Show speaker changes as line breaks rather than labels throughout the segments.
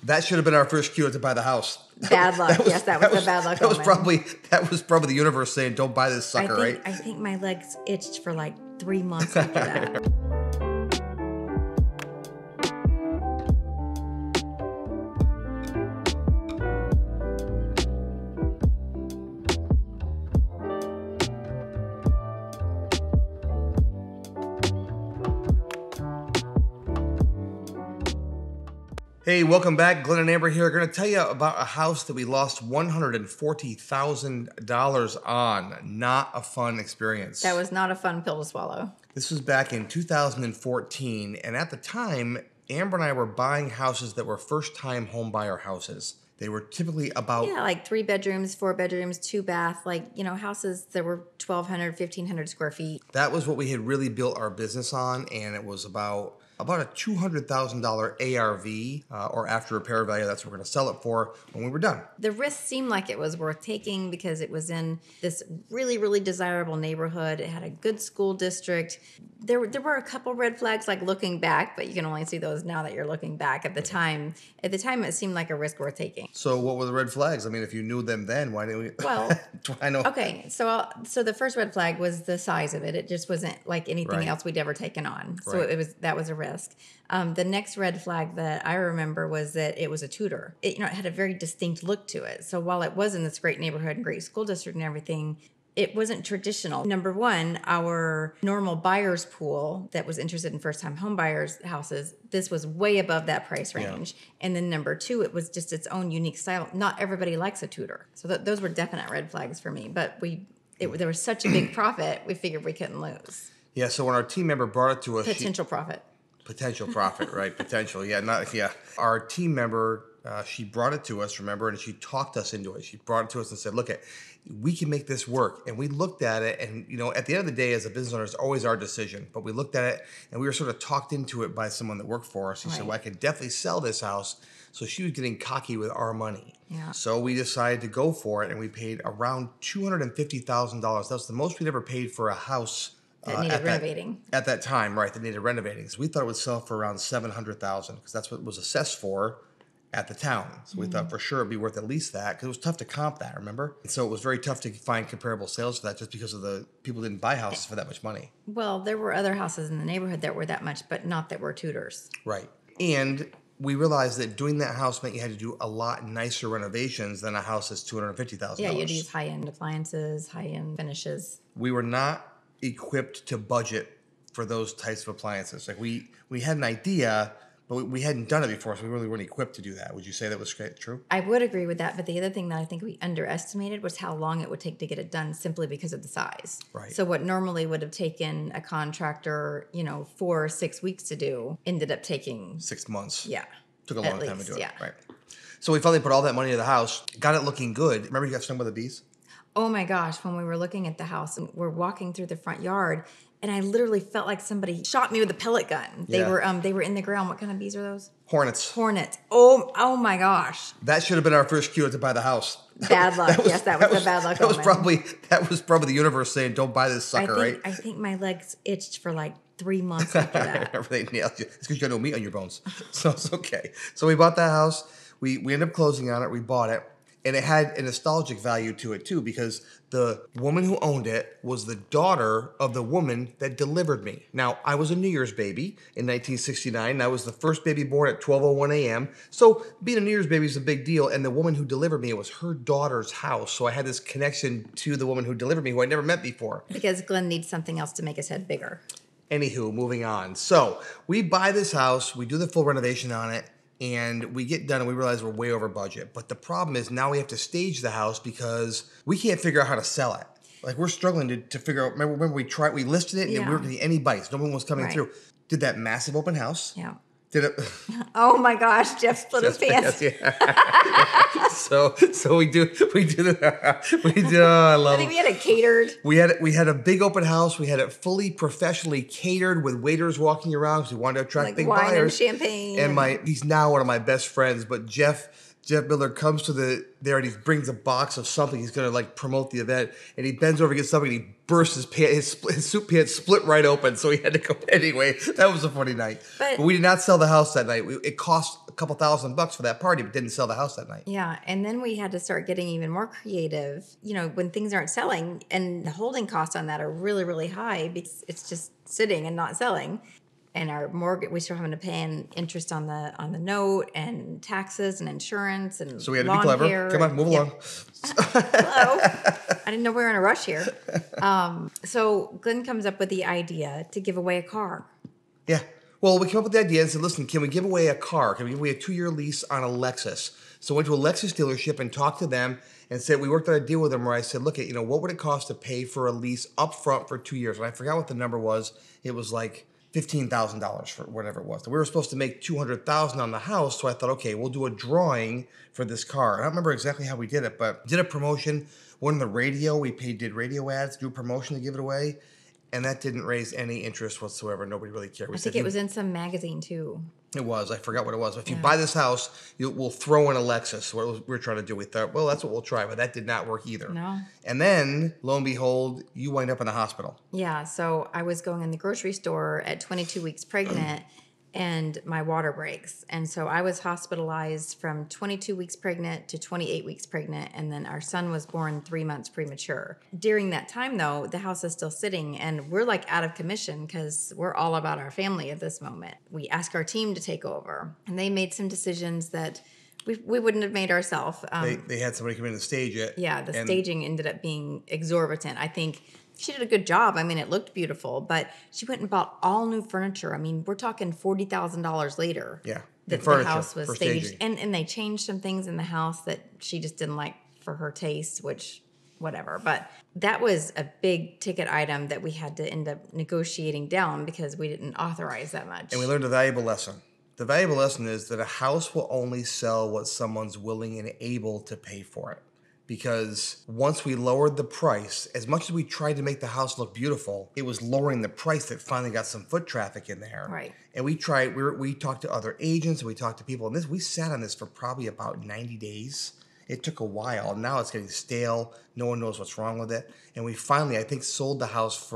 That should have been our first cue to buy the house.
Bad luck. Yes, that was the bad luck.
That was probably the universe saying, "Don't buy this sucker." Right?
I think my legs itched for like 3 months after that.
Hey, welcome back. Glenn and Amber here. Going to tell you about a house that we lost $140,000 on. Not a fun experience.
That was not a fun pill to swallow.
This was back in 2014, and at the time, Amber and I were buying houses that were first-time home buyer houses. They were typically about...
Yeah, like 3 bedrooms, 4 bedrooms, 2 bath, like, you know, houses that were 1,200, 1,500 square feet.
That was what we had really built our business on, and it was about a $200,000 ARV, or after repair value. That's what we're going to sell it for when we were done.
The risk seemed like it was worth taking because it was in this really, really desirable neighborhood. It had a good school district. There were a couple red flags, like looking back, but you can only see those now that you're looking back. At the time, it seemed like a risk worth taking.
So what were the red flags? I mean, if you knew them then, why didn't we?
Well,
I know.
Okay, so the first red flag was the size of it. It just wasn't like anything
Right.
else we'd ever taken on. So
Right.
that was a risk. The next red flag that I remember was that it was a Tudor. It had a very distinct look to it. So while it was in this great neighborhood and great school district and everything, it wasn't traditional. Number one, our normal buyers pool that was interested in first-time home buyers houses, this was way above that price range. Yeah. And then number two, it was just its own unique style. Not everybody likes a Tudor. So those were definite red flags for me. But there was such a big profit, we figured we couldn't lose.
Yeah, so when our team member brought it to us...
Potential profit, right?
Potential. Yeah. Our team member, she brought it to us, remember, and she talked us into it. She brought it to us and said, look, we can make this work. And we looked at it, and, at the end of the day, as a business owner, it's always our decision. But we looked at it, and we were sort of talked into it by someone that worked for us. He said, well, I could definitely sell this house. So she was getting cocky with our money.
Yeah.
So we decided to go for it, and we paid around $250,000. That was the most we'd ever paid for a house
that needed renovating.
At that time, right, that needed renovating. So we thought it would sell for around $700,000 because that's what it was assessed for at the town. So we thought for sure it'd be worth at least that because it was tough to comp that, remember? And so it was very tough to find comparable sales for that just because of the people didn't buy houses for that much money.
Well, there were other houses in the neighborhood that were that much, but not that were Tudors.
Right. And we realized that doing that house meant you had to do a lot nicer renovations than a house that's $250,000.
Yeah, you'd use high-end appliances, high-end finishes.
We were not equipped to budget for those types of appliances. Like we had an idea, but we hadn't done it before, so we really weren't equipped to do that. Would you say that was true?
I would agree with that, but the other thing that I think we underestimated was how long it would take to get it done simply because of the size.
Right.
So what normally would have taken a contractor, 4 or 6 weeks to do, ended up taking
6 months.
Yeah.
Took a long time to do it.
Yeah.
Right. So we finally put all that money into the house, got it looking good. Remember you got stung by the bees?
Oh my gosh, when we were looking at the house and we're walking through the front yard, and I literally felt like somebody shot me with a pellet gun. They were in the ground. What kind of bees are those?
Hornets.
Oh my gosh.
That should have been our first cue to buy the house.
Bad luck. Yes, that was the bad luck.
That was probably the universe saying, "Don't buy this sucker." Right?
I think my legs itched for like 3 months after that.
Everything nailed you. It's because you got no meat on your bones, so it's okay. So we bought that house. We ended up closing on it. We bought it. And it had a nostalgic value to it, too, because the woman who owned it was the daughter of the woman that delivered me. Now, I was a New Year's baby in 1969, and I was the first baby born at 12:01 a.m. So being a New Year's baby is a big deal, and the woman who delivered me, it was her daughter's house. So I had this connection to the woman who delivered me, who I'd never met before.
Because Glenn needs something else to make his head bigger.
Anywho, moving on. So we buy this house, we do the full renovation on it, and we get done and we realize we're way over budget. But the problem is now we have to stage the house because we can't figure out how to sell it. Like we're struggling to figure out, remember we listed it and we weren't getting any bites. No one was coming through. Did that massive open house.
Yeah.
Did it?
Oh my gosh, Jeff split his pants.
Yeah. so we do I love
I think we had it catered.
We had a big open house. We had it fully professionally catered with waiters walking around because we wanted to attract big
wine
buyers.
and champagne.
And he's now one of my best friends, but Jeff Miller comes to there and he brings a box of something. He's going to promote the event, and he bends over to get something and he bursts his suit pants split right open. So he had to go anyway. That was a funny night. But we did not sell the house that night. It cost couple $1,000 for that party, but didn't sell the house that night.
Yeah. And then we had to start getting even more creative, when things aren't selling and the holding costs on that are really, really high because it's just sitting and not selling. And our mortgage, we start having to pay an interest on the note and taxes and insurance and
so we had to be clever. Come on, move along.
Hello. I didn't know we were in a rush here. So Glenn comes up with the idea to give away a car.
Yeah. Well, we came up with the idea and said, listen, can we give away a car? Can we give away a 2-year lease on a Lexus? So I went to a Lexus dealership and talked to them and said, we worked out a deal with them where I said, look, what would it cost to pay for a lease up front for 2 years? And I forgot what the number was. It was like $15,000 for whatever it was. We were supposed to make $200,000 on the house, so I thought, okay, we'll do a drawing for this car. I don't remember exactly how we did it, but did a promotion, went on the radio. We did radio ads, do a promotion to give it away, and that didn't raise any interest whatsoever. Nobody really cared.
I think it was in some magazine too.
It was. I forgot what it was. If you buy this house, we'll throw in a Lexus. What we were trying to do, we thought, well, that's what we'll try, but that did not work either.
No.
And then, lo and behold, you wind up in the hospital.
Yeah. So I was going in the grocery store at 22 weeks pregnant, and my water breaks. And so I was hospitalized from 22 weeks pregnant to 28 weeks pregnant. And then our son was born 3 months premature. During that time, though, the house is still sitting and we're like out of commission because we're all about our family at this moment. We asked our team to take over and they made some decisions that we wouldn't have made ourselves.
They had somebody come in and stage it.
Yeah, the staging ended up being exorbitant. I think she did a good job. I mean, it looked beautiful, but she went and bought all new furniture. I mean, we're talking $40,000 later.
Yeah,
that the house was staged, and they changed some things in the house that she just didn't like for her taste, which whatever. But that was a big ticket item that we had to end up negotiating down because we didn't authorize that much.
And we learned a valuable lesson. The valuable lesson is that a house will only sell what someone's willing and able to pay for it. Because once we lowered the price, as much as we tried to make the house look beautiful, it was lowering the price that finally got some foot traffic in there.
Right.
And we talked to other agents, and we talked to people, and we sat on this for probably about 90 days. It took a while. Now it's getting stale. No one knows what's wrong with it. And we finally, I think, sold the house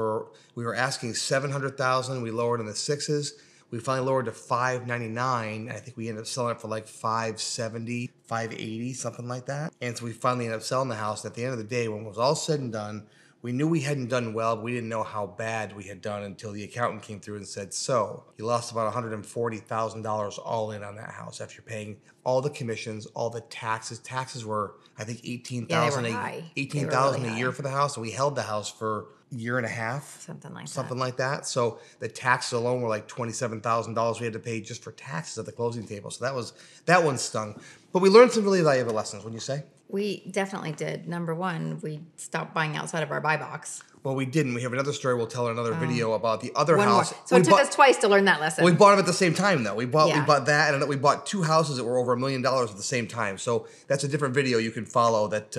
we were asking $700,000. We lowered in the sixes. We finally lowered to $599. I think we ended up selling it for like $570, $580, something like that. And so we finally ended up selling the house. And at the end of the day, when it was all said and done, we knew we hadn't done well, but we didn't know how bad we had done until the accountant came through and said, so you lost about $140,000 all in on that house after paying all the commissions, all the taxes. Taxes were, I think, $18,000 a year for the house. And we held the house for year and a half, something like that. So the taxes alone were like $27,000 we had to pay just for taxes at the closing table. So that one stung. But we learned some really valuable lessons, wouldn't you say?
We definitely did. Number one, we stopped buying outside of our buy box.
Well, we didn't. We have another story we'll tell in another video about the other house.
More. So it took us twice to learn that lesson.
We bought them at the same time, though. We bought that, and we bought 2 houses that were over $1 million at the same time. So that's a different video you can follow that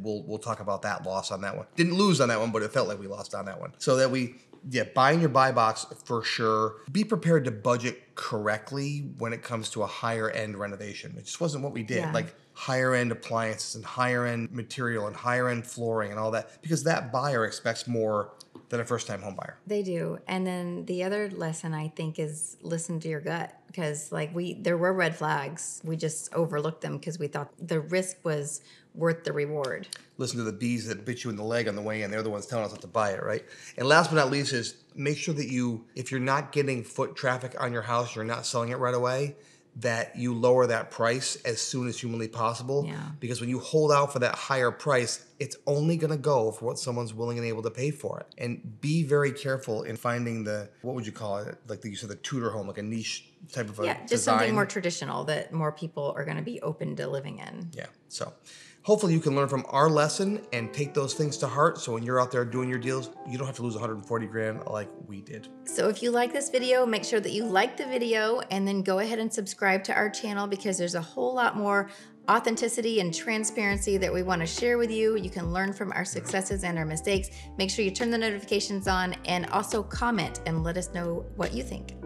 we'll talk about that loss on that one. Didn't lose on that one, but it felt like we lost on that one. So that buying your buy box for sure. Be prepared to budget correctly when it comes to a higher end renovation. It just wasn't what we did.
Yeah.
Like higher end appliances and higher end material and higher end flooring and all that, because that buyer expects more than a first time home buyer.
They do. And then the other lesson I think is listen to your gut, because there were red flags. We just overlooked them because we thought the risk was worth the reward.
Listen to the bees that bit you in the leg on the way in. They're the ones telling us not to buy it, right? And last but not least is make sure that if you're not getting foot traffic on your house, you're not selling it right away, that you lower that price as soon as humanly possible.
Yeah.
Because when you hold out for that higher price, it's only going to go for what someone's willing and able to pay for it. And be very careful in finding what would you call it? Like you said, the Tudor home, like a niche type of a
just
design.
Something more traditional that more people are going to be open to living in.
Yeah. So hopefully you can learn from our lesson and take those things to heart. So when you're out there doing your deals, you don't have to lose 140 grand like we did.
So if you like this video, make sure that you like the video and then go ahead and subscribe to our channel, because there's a whole lot more authenticity and transparency that we want to share with you. You can learn from our successes and our mistakes. Make sure you turn the notifications on and also comment and let us know what you think.